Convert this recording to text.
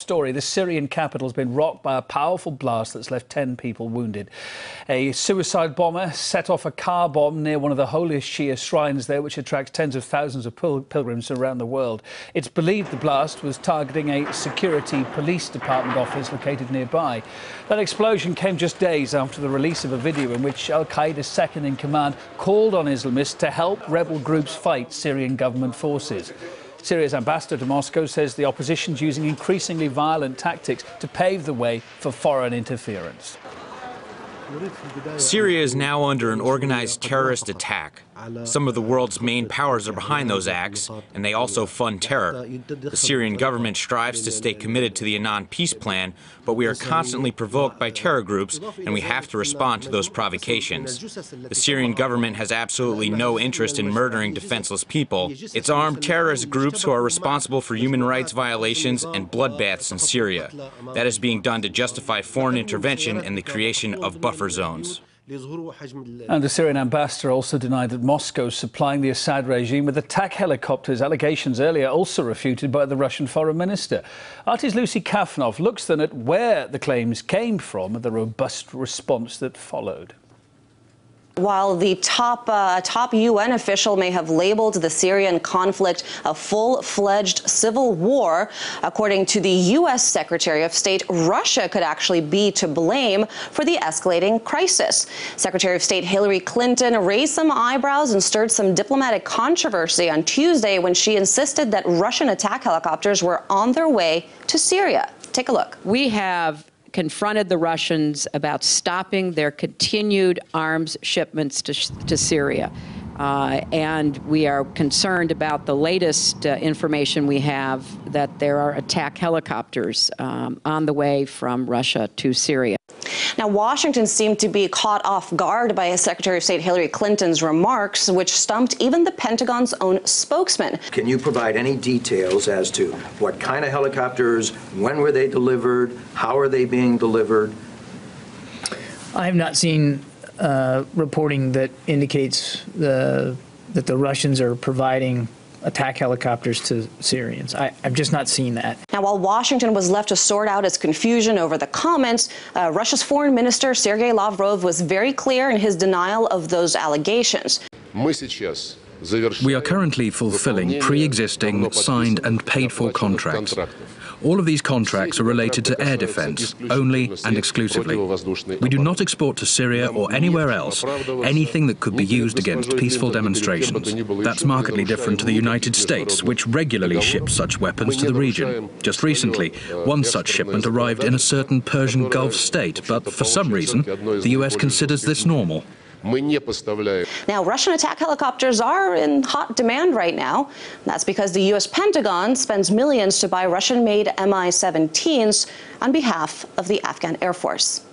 The Syrian capital has been rocked by a powerful blast that's left 10 people wounded. A suicide bomber set off a car bomb near one of the holiest Shia shrines there, which attracts tens of thousands of pilgrims around the world. It's believed the blast was targeting a security police department office located nearby. That explosion came just days after the release of a video in which al-Qaeda's second-in-command called on Islamists to help rebel groups fight Syrian government forces. Syria's ambassador to Moscow says the opposition's using increasingly violent tactics to pave the way for foreign interference. Syria is now under an organized terrorist attack. Some of the world's main powers are behind those acts, and they also fund terror. The Syrian government strives to stay committed to the Annan peace plan, but we are constantly provoked by terror groups, and we have to respond to those provocations. The Syrian government has absolutely no interest in murdering defenseless people. It's armed terrorist groups who are responsible for human rights violations and bloodbaths in Syria. That is being done to justify foreign intervention and the creation of buffer zones. And the Syrian ambassador also denied that Moscow is supplying the Assad regime with attack helicopters, allegations earlier also refuted by the Russian foreign minister. Artist Lucy Kafanov looks then at where the claims came from and the robust response that followed. While the top UN official may have labeled the Syrian conflict a full-fledged civil war, according to the U.S. Secretary of State, Russia could actually be to blame for the escalating crisis. Secretary of State Hillary Clinton raised some eyebrows and stirred some diplomatic controversy on Tuesday when she insisted that Russian attack helicopters were on their way to Syria. Take a look. We have confronted the Russians about stopping their continued arms shipments to Syria. And we are concerned about the latest information we have that there are attack helicopters on the way from Russia to Syria. Now, Washington seemed to be caught off guard by Secretary of State Hillary Clinton's remarks, which stumped even the Pentagon's own spokesman. Can you provide any details as to what kind of helicopters, when were they delivered, how are they being delivered? I have not seen reporting that indicates that the Russians are providing attack helicopters to Syrians. I've just not seen that. Now, while Washington was left to sort out its confusion over the comments, Russia's foreign minister Sergei Lavrov was very clear in his denial of those allegations. We are currently fulfilling pre-existing, signed and paid-for contracts. All of these contracts are related to air defense, only and exclusively. We do not export to Syria or anywhere else anything that could be used against peaceful demonstrations. That's markedly different to the United States, which regularly ships such weapons to the region. Just recently, one such shipment arrived in a certain Persian Gulf state, but for some reason, the US considers this normal. Now, Russian attack helicopters are in hot demand right now. That's because the U.S. Pentagon spends millions to buy Russian-made Mi-17s on behalf of the Afghan Air Force.